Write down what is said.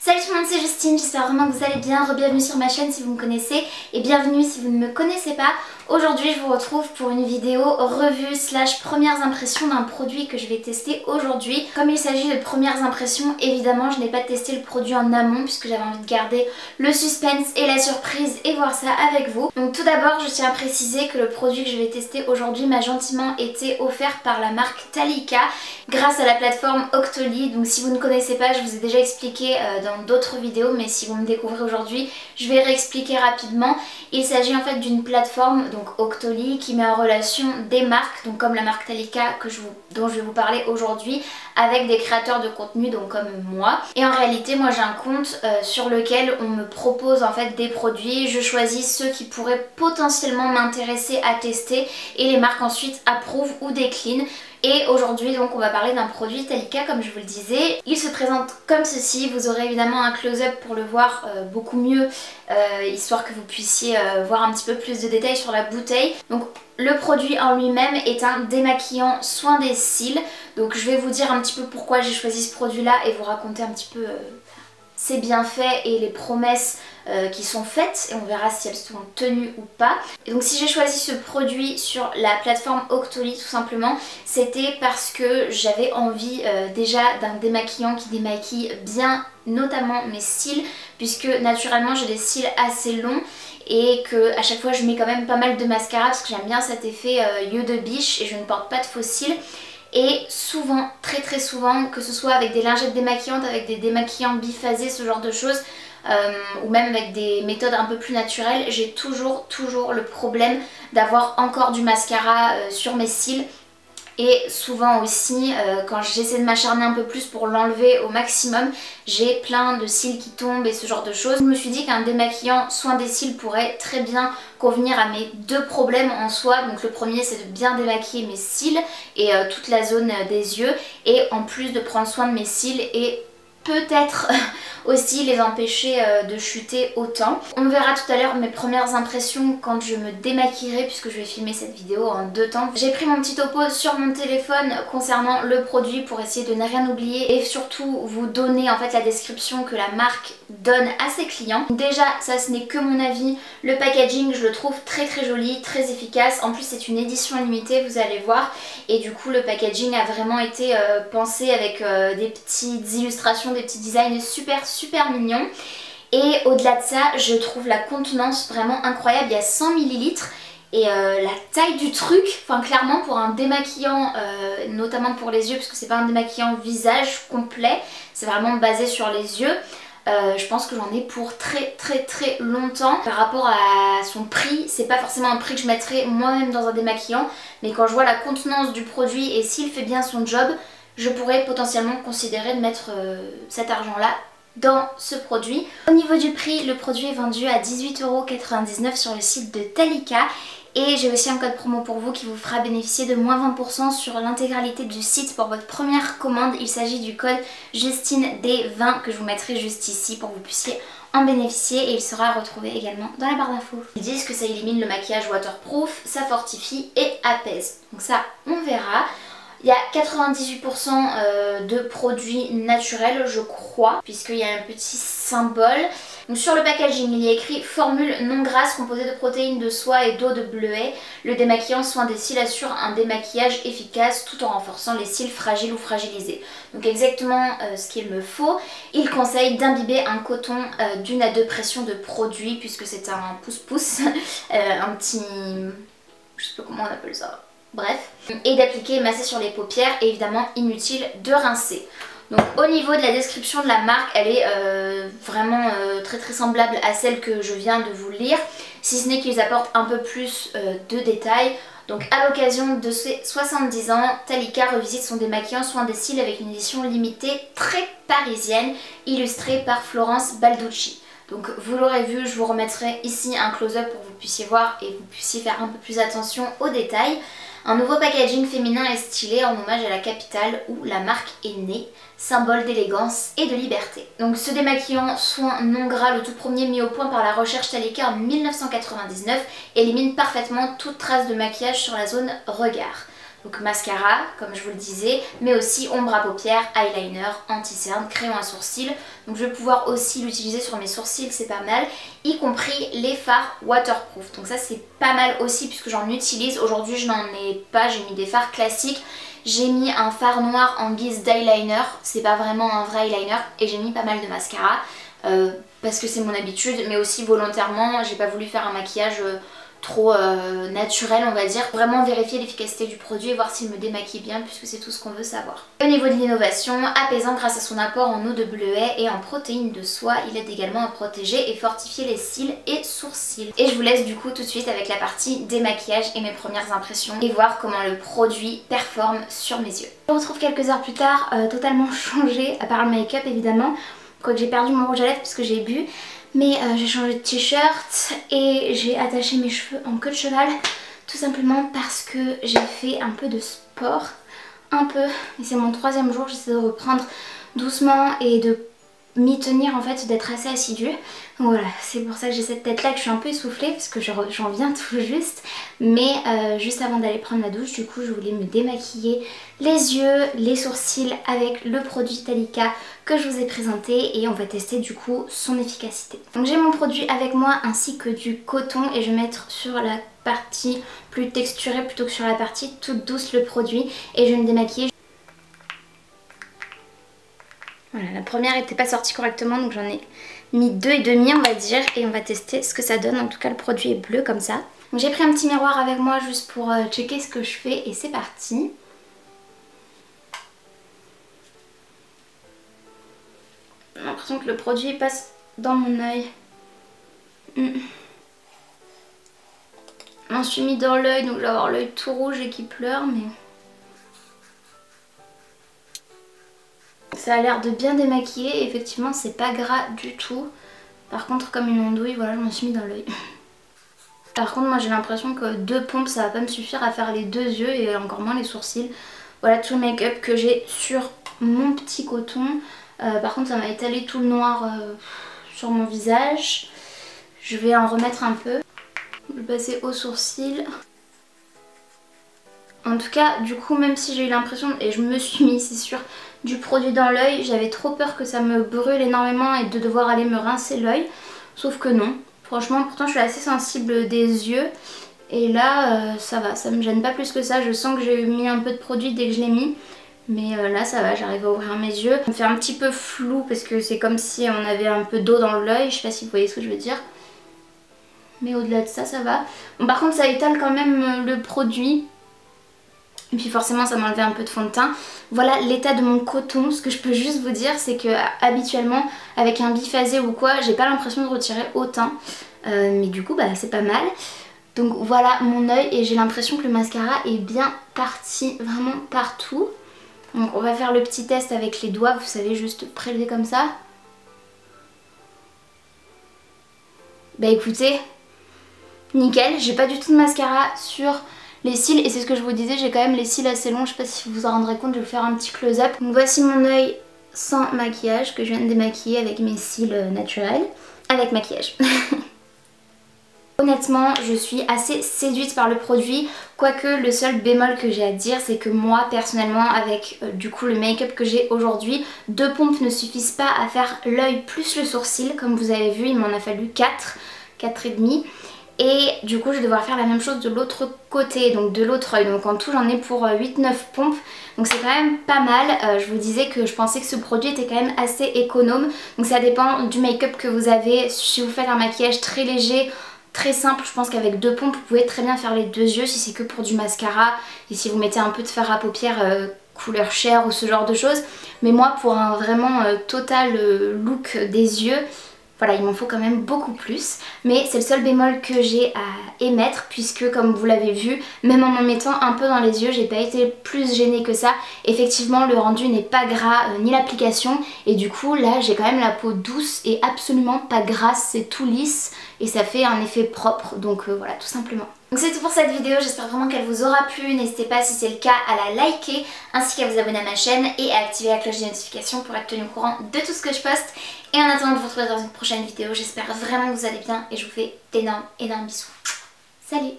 Salut tout le monde, c'est Justine, j'espère vraiment que vous allez bien. Re-bienvenue sur ma chaîne si vous me connaissez et bienvenue si vous ne me connaissez pas. Aujourd'hui je vous retrouve pour une vidéo revue slash premières impressions d'un produit que je vais tester aujourd'hui. Comme il s'agit de premières impressions, évidemment je n'ai pas testé le produit en amont puisque j'avais envie de garder le suspense et la surprise et voir ça avec vous. Donc tout d'abord je tiens à préciser que le produit que je vais tester aujourd'hui m'a gentiment été offert par la marque Talika grâce à la plateforme Octoly. Donc si vous ne connaissez pas, je vous ai déjà expliqué dans d'autres vidéos, mais si vous me découvrez aujourd'hui, je vais réexpliquer rapidement. Il s'agit en fait d'une plateforme, donc Octoly, qui met en relation des marques, donc comme la marque Talika dont je vais vous parler aujourd'hui, avec des créateurs de contenu, donc comme moi. Et en réalité, moi j'ai un compte sur lequel on me propose en fait des produits, je choisis ceux qui pourraient potentiellement m'intéresser à tester et les marques ensuite approuvent ou déclinent. Et aujourd'hui donc on va parler d'un produit Talika comme je vous le disais. Il se présente comme ceci, vous aurez évidemment un close-up pour le voir beaucoup mieux, histoire que vous puissiez voir un petit peu plus de détails sur la bouteille. Donc le produit en lui-même est un démaquillant soin des cils. Donc je vais vous dire un petit peu pourquoi j'ai choisi ce produit là et vous raconter un petit peu ses bienfaits et les promesses qui sont faites et on verra si elles sont tenues ou pas. Et donc si j'ai choisi ce produit sur la plateforme Octoly tout simplement, c'était parce que j'avais envie déjà d'un démaquillant qui démaquille bien notamment mes cils, puisque naturellement j'ai des cils assez longs et que à chaque fois je mets quand même pas mal de mascara parce que j'aime bien cet effet yeux de biche et je ne porte pas de faux cils. Et souvent, très souvent, que ce soit avec des lingettes démaquillantes, avec des démaquillants biphasés, ce genre de choses, ou même avec des méthodes un peu plus naturelles, j'ai toujours le problème d'avoir encore du mascara sur mes cils. Et souvent aussi, quand j'essaie de m'acharner un peu plus pour l'enlever au maximum, j'ai plein de cils qui tombent et ce genre de choses. Je me suis dit qu'un démaquillant soin des cils pourrait très bien convenir à mes deux problèmes en soi. Donc le premier c'est de bien démaquiller mes cils et toute la zone des yeux, et en plus de prendre soin de mes cils et peut-être aussi les empêcher de chuter autant. On verra tout à l'heure mes premières impressions quand je me démaquillerai, puisque je vais filmer cette vidéo en deux temps. J'ai pris mon petit topo sur mon téléphone concernant le produit pour essayer de ne rien oublier et surtout vous donner en fait la description que la marque donne à ses clients. Déjà ça ce n'est que mon avis, le packaging je le trouve très joli, très efficace. En plus c'est une édition limitée, vous allez voir, et du coup le packaging a vraiment été pensé avec des petites illustrations, des petits designs super mignons. Et au-delà de ça, je trouve la contenance vraiment incroyable. Il y a 100 ml et la taille du truc, enfin clairement pour un démaquillant, notamment pour les yeux, parce que c'est pas un démaquillant visage complet, c'est vraiment basé sur les yeux. Je pense que j'en ai pour très longtemps. Par rapport à son prix, c'est pas forcément un prix que je mettrais moi-même dans un démaquillant, mais quand je vois la contenance du produit et s'il fait bien son job, je pourrais potentiellement considérer de mettre cet argent là dans ce produit. Au niveau du prix, le produit est vendu à 18,99 € sur le site de Talika. Et j'ai aussi un code promo pour vous qui vous fera bénéficier de moins 20% sur l'intégralité du site pour votre première commande. Il s'agit du code JustineD20 que je vous mettrai juste ici pour que vous puissiez en bénéficier, et il sera retrouvé également dans la barre d'infos. Ils disent que ça élimine le maquillage waterproof, ça fortifie et apaise. Donc ça, on verra. Il y a 98% de produits naturels je crois, puisqu'il y a un petit symbole. Donc sur le packaging il y a écrit formule non grasse composée de protéines de soie et d'eau de bleuet. Le démaquillant soin des cils assure un démaquillage efficace tout en renforçant les cils fragiles ou fragilisés. Donc exactement ce qu'il me faut. Il conseille d'imbiber un coton d'1 à 2 pressions de produit, puisque c'est un pouce-pouce, un petit... je sais pas comment on appelle ça. Bref, et d'appliquer et masser sur les paupières, et évidemment inutile de rincer. Donc au niveau de la description de la marque, elle est vraiment très semblable à celle que je viens de vous lire, si ce n'est qu'ils apportent un peu plus de détails. Donc à l'occasion de ses 70 ans, Talika revisite son démaquillant soin des cils avec une édition limitée très parisienne, illustrée par Florence Balducci. Donc vous l'aurez vu, je vous remettrai ici un close-up pour que vous puissiez voir et que vous puissiez faire un peu plus attention aux détails. Un nouveau packaging féminin et stylé en hommage à la capitale où la marque est née, symbole d'élégance et de liberté. Donc ce démaquillant soin non gras, le tout premier mis au point par la recherche Talika en 1999, élimine parfaitement toute trace de maquillage sur la zone regard. Donc mascara, comme je vous le disais, mais aussi ombre à paupières, eyeliner, anti-cerne, crayon à sourcils. Donc je vais pouvoir aussi l'utiliser sur mes sourcils, c'est pas mal, y compris les fards waterproof. Donc ça c'est pas mal aussi puisque j'en utilise. Aujourd'hui je n'en ai pas, j'ai mis des fards classiques. J'ai mis un fard noir en guise d'eyeliner, c'est pas vraiment un vrai eyeliner, et j'ai mis pas mal de mascara parce que c'est mon habitude, mais aussi volontairement, j'ai pas voulu faire un maquillage trop naturel on va dire, vraiment vérifier l'efficacité du produit et voir s'il me démaquille bien puisque c'est tout ce qu'on veut savoir. Au niveau de l'innovation, apaisant grâce à son apport en eau de bleuet et en protéines de soie, il aide également à protéger et fortifier les cils et sourcils. Et je vous laisse du coup tout de suite avec la partie démaquillage et mes premières impressions et voir comment le produit performe sur mes yeux. Je me retrouve quelques heures plus tard totalement changée, à part le make-up évidemment, quoique j'ai perdu mon rouge à lèvres parce que j'ai bu. Mais j'ai changé de t-shirt et j'ai attaché mes cheveux en queue de cheval tout simplement parce que j'ai fait un peu de sport, et c'est mon 3e jour, j'essaie de reprendre doucement et de m'y tenir en fait, d'être assez assidue. Donc voilà, c'est pour ça que j'ai cette tête là, que je suis un peu essoufflée parce que j'en viens tout juste. Mais juste avant d'aller prendre ma douche, du coup je voulais me démaquiller les yeux, les sourcils avec le produit Talika que je vous ai présenté et on va tester du coup son efficacité. Donc j'ai mon produit avec moi ainsi que du coton et je vais mettre sur la partie plus texturée plutôt que sur la partie toute douce le produit et je vais me démaquiller. Voilà, la première n'était pas sortie correctement donc j'en ai mis 2,5 on va dire et on va tester ce que ça donne. En tout cas le produit est bleu comme ça. Donc j'ai pris un petit miroir avec moi juste pour checker ce que je fais et c'est parti. J'ai l'impression que le produit passe dans mon œil. Je m'en suis mis dans l'œil donc je vais avoir l'œil tout rouge et qui pleure mais... Ça a l'air de bien démaquiller, effectivement c'est pas gras du tout. Par contre comme une andouille, voilà je m'en suis mis dans l'œil. Par contre moi j'ai l'impression que 2 pompes ça va pas me suffire à faire les 2 yeux et encore moins les sourcils. Voilà tout le make-up que j'ai sur mon petit coton. Par contre ça m'a étalé tout le noir sur mon visage. Je vais en remettre un peu. Je vais passer aux sourcils. En tout cas du coup même si j'ai eu l'impression, et je me suis mis c'est sûr, du produit dans l'œil, j'avais trop peur que ça me brûle énormément et de devoir aller me rincer l'œil. Sauf que non. Franchement pourtant je suis assez sensible des yeux. Et là ça va, ça me gêne pas plus que ça. Je sens que j'ai mis un peu de produit dès que je l'ai mis. Mais là ça va, j'arrive à ouvrir mes yeux. Ça me fait un petit peu flou parce que c'est comme si on avait un peu d'eau dans l'œil. Je sais pas si vous voyez ce que je veux dire. Mais au-delà de ça, ça va. Bon, par contre ça étale quand même le produit. Et puis forcément ça m'enlevait un peu de fond de teint. Voilà l'état de mon coton. Ce que je peux juste vous dire c'est que habituellement avec un biphasé ou quoi, j'ai pas l'impression de retirer autant. Mais du coup bah c'est pas mal. Donc voilà mon œil et j'ai l'impression que le mascara est bien parti vraiment partout. Donc on va faire le petit test avec les doigts, vous savez, juste prélever comme ça. Bah écoutez, nickel, j'ai pas du tout de mascara sur les cils et c'est ce que je vous disais, j'ai quand même les cils assez longs, je sais pas si vous vous en rendrez compte, je vais vous faire un petit close-up. Donc voici mon œil sans maquillage que je viens de démaquiller avec mes cils naturels, avec maquillage. Honnêtement, je suis assez séduite par le produit, quoique le seul bémol que j'ai à dire, c'est que moi, personnellement, avec du coup le make-up que j'ai aujourd'hui, 2 pompes ne suffisent pas à faire l'œil plus le sourcil. Comme vous avez vu, il m'en a fallu 4,5. Et du coup, je vais devoir faire la même chose de l'autre côté, donc de l'autre œil. Donc en tout, j'en ai pour 8-9 pompes. Donc c'est quand même pas mal. Je vous disais que je pensais que ce produit était quand même assez économe. Donc ça dépend du make-up que vous avez. Si vous faites un maquillage très léger, très simple, je pense qu'avec 2 pompes vous pouvez très bien faire les 2 yeux si c'est que pour du mascara et si vous mettez un peu de fard à paupières couleur chair ou ce genre de choses. Mais moi pour un vraiment total look des yeux, voilà, il m'en faut quand même beaucoup plus. Mais c'est le seul bémol que j'ai à émettre puisque comme vous l'avez vu, même en m'en mettant un peu dans les yeux, j'ai pas été plus gênée que ça. Effectivement le rendu n'est pas gras ni l'application et du coup là j'ai quand même la peau douce et absolument pas grasse, c'est tout lisse et ça fait un effet propre, donc voilà tout simplement. Donc c'est tout pour cette vidéo, j'espère vraiment qu'elle vous aura plu. N'hésitez pas si c'est le cas à la liker ainsi qu'à vous abonner à ma chaîne et à activer la cloche de notification pour être tenu au courant de tout ce que je poste. Et en attendant de vous retrouver dans une prochaine vidéo, j'espère vraiment que vous allez bien et je vous fais d'énormes bisous. Salut!